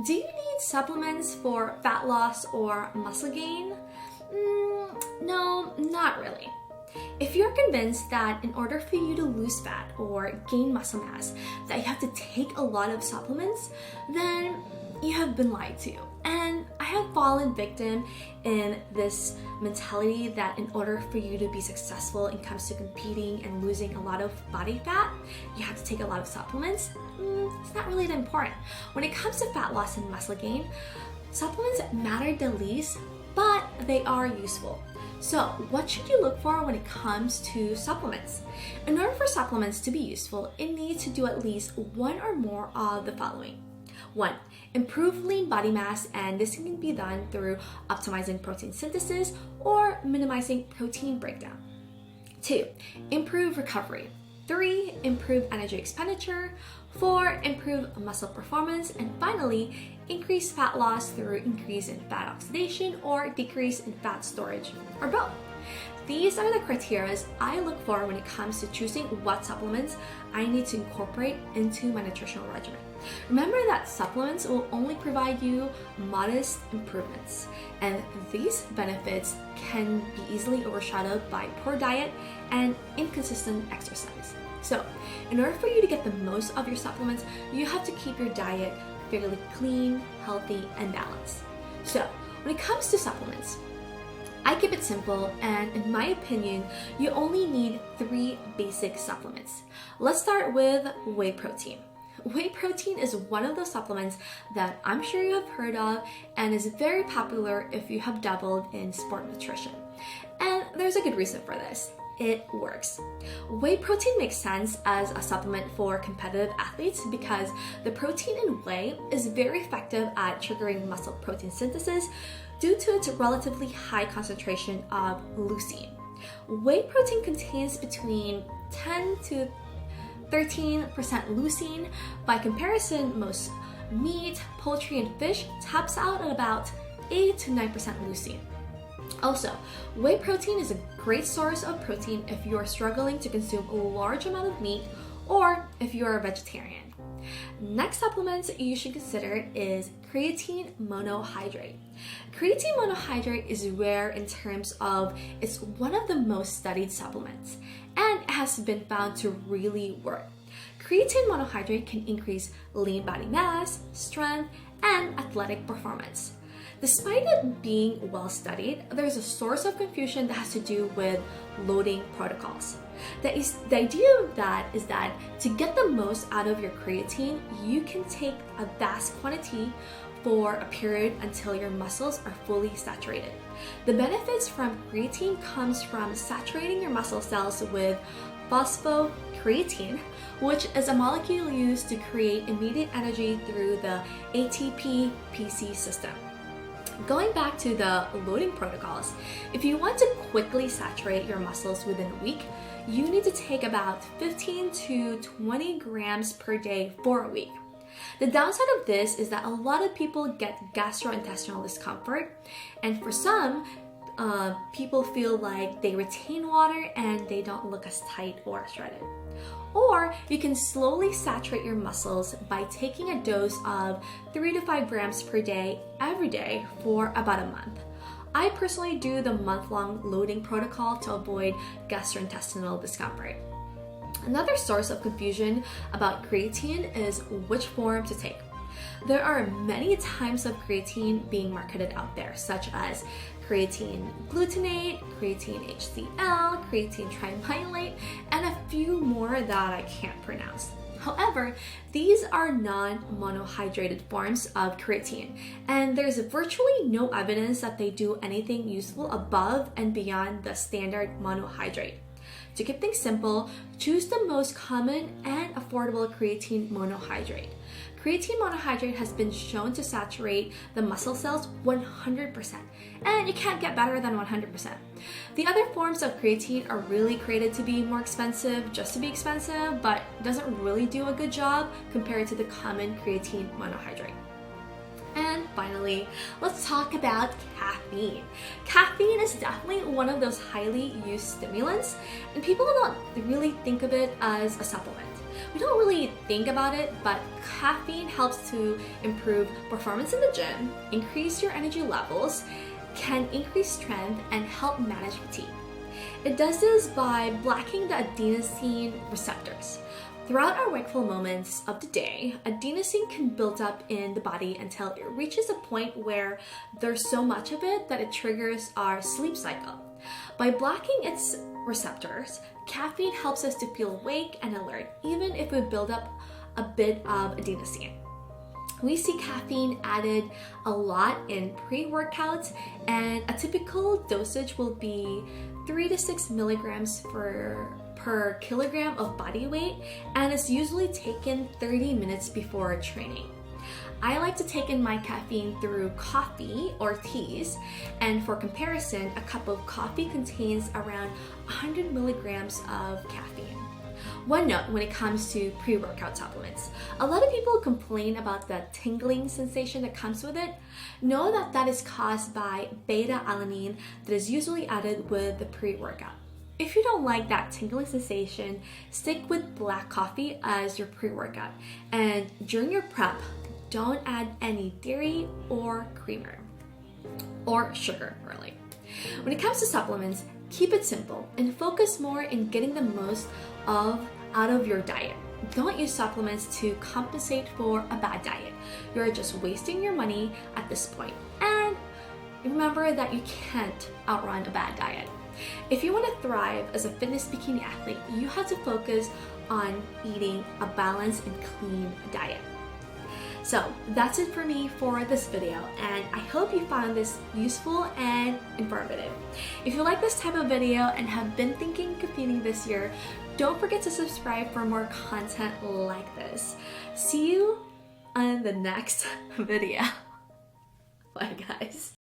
Do you need supplements for fat loss or muscle gain? No, not really. If you're convinced that in order for you to lose fat or gain muscle mass, that you have to take a lot of supplements, then you have been lied to. And I have fallen victim in this mentality that in order for you to be successful when it comes to competing and losing a lot of body fat, you have to take a lot of supplements. It's not really that important. When it comes to fat loss and muscle gain, supplements matter the least, but they are useful. So what should you look for when it comes to supplements? In order for supplements to be useful, it needs to do at least one or more of the following. 1. Improve lean body mass, and this can be done through optimizing protein synthesis or minimizing protein breakdown. 2. Improve recovery. 3. Improve energy expenditure. 4. Improve muscle performance. And finally, increase fat loss through increase in fat oxidation or decrease in fat storage, or both. These are the criteria I look for when it comes to choosing what supplements I need to incorporate into my nutritional regimen. Remember that supplements will only provide you modest improvements, and these benefits can be easily overshadowed by poor diet and inconsistent exercise. So, in order for you to get the most of your supplements, you have to keep your diet fairly clean, healthy, and balanced. So, when it comes to supplements, I keep it simple, and in my opinion, you only need 3 basic supplements. Let's start with whey protein. Whey protein is one of those supplements that I'm sure you have heard of and is very popular if you have dabbled in sport nutrition. And there's a good reason for this. It works. Whey protein makes sense as a supplement for competitive athletes because the protein in whey is very effective at triggering muscle protein synthesis due to its relatively high concentration of leucine. Whey protein contains between 10 to 13% leucine. By comparison, most meat, poultry, and fish taps out at about 8 to 9% leucine. Also, whey protein is a great source of protein if you are struggling to consume a large amount of meat or if you are a vegetarian. Next supplement you should consider is creatine monohydrate. Creatine monohydrate is rare in terms of it's one of the most studied supplements and has been found to really work. Creatine monohydrate can increase lean body mass, strength, and athletic performance. Despite it being well studied, there's a source of confusion that has to do with loading protocols. The idea of that is that to get the most out of your creatine, you can take a vast quantity for a period until your muscles are fully saturated. The benefits from creatine comes from saturating your muscle cells with phosphocreatine, which is a molecule used to create immediate energy through the ATP-PC system. Going back to the loading protocols, if you want to quickly saturate your muscles within a week, you need to take about 15 to 20 grams per day for a week. The downside of this is that a lot of people get gastrointestinal discomfort, and for some, people feel like they retain water and they don't look as tight or shredded. Or you can slowly saturate your muscles by taking a dose of 3 to 5 grams per day every day for about a month. I personally do the month-long loading protocol to avoid gastrointestinal discomfort. Another source of confusion about creatine is which form to take. There are many types of creatine being marketed out there, such as creatine glutamate, creatine HCl, creatine trimethylate, and a few more that I can't pronounce. However, these are non-monohydrated forms of creatine, and there's virtually no evidence that they do anything useful above and beyond the standard monohydrate. To keep things simple, choose the most common and affordable creatine monohydrate. Creatine monohydrate has been shown to saturate the muscle cells 100%, and you can't get better than 100%. The other forms of creatine are really created to be more expensive, just to be expensive, but doesn't really do a good job compared to the common creatine monohydrate. And finally, let's talk about caffeine. Caffeine is definitely one of those highly used stimulants, and people don't really think of it as a supplement. We don't really think about it, but caffeine helps to improve performance in the gym, increase your energy levels, can increase strength, and help manage fatigue. It does this by blocking the adenosine receptors. Throughout our wakeful moments of the day, adenosine can build up in the body until it reaches a point where there's so much of it that it triggers our sleep cycle. By blocking its receptors, caffeine helps us to feel awake and alert even if we build up a bit of adenosine. We see caffeine added a lot in pre-workouts, and a typical dosage will be 3 to 6 milligrams per kilogram of body weight, and it's usually taken 30 minutes before training. I like to take in my caffeine through coffee or teas, and for comparison, a cup of coffee contains around 100 milligrams of caffeine. One note when it comes to pre-workout supplements. A lot of people complain about the tingling sensation that comes with it. Know that that is caused by beta-alanine that is usually added with the pre-workout. If you don't like that tingling sensation, stick with black coffee as your pre-workout. And during your prep, don't add any dairy or creamer or sugar, really. When it comes to supplements, keep it simple and focus more in getting the most out of your diet. Don't use supplements to compensate for a bad diet. You're just wasting your money at this point. And remember that you can't outrun a bad diet. If you want to thrive as a fitness bikini athlete, you have to focus on eating a balanced and clean diet. So that's it for me for this video, and I hope you found this useful and informative. If you like this type of video and have been thinking of competing this year, don't forget to subscribe for more content like this. See you on the next video. Bye guys.